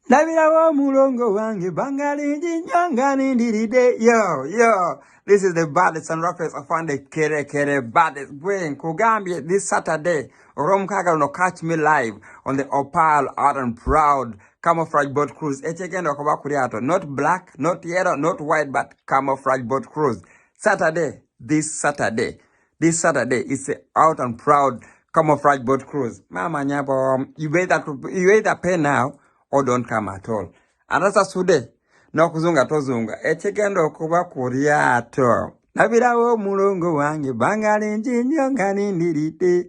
Nabirawo mulongo wange bangali nyangani ndiride. Yo. This is the baddest and roughest of the kere baddest. When Kugambia this Saturday, Rom Kaga no catch me live on the Opal Art and Proud camouflage boat cruise. Echegendo Kabakuriato. Not black, not yellow, not white, but camouflage boat cruise. This Saturday is a out and proud camouflage boat cruise. Mama nyabo, you either pay now or don't come at all. Anasa sude, no kuzunga tozunga, echegendo kuba kuriato. Nabirawo mulongo wange, bangali njinyo ngani ndirite.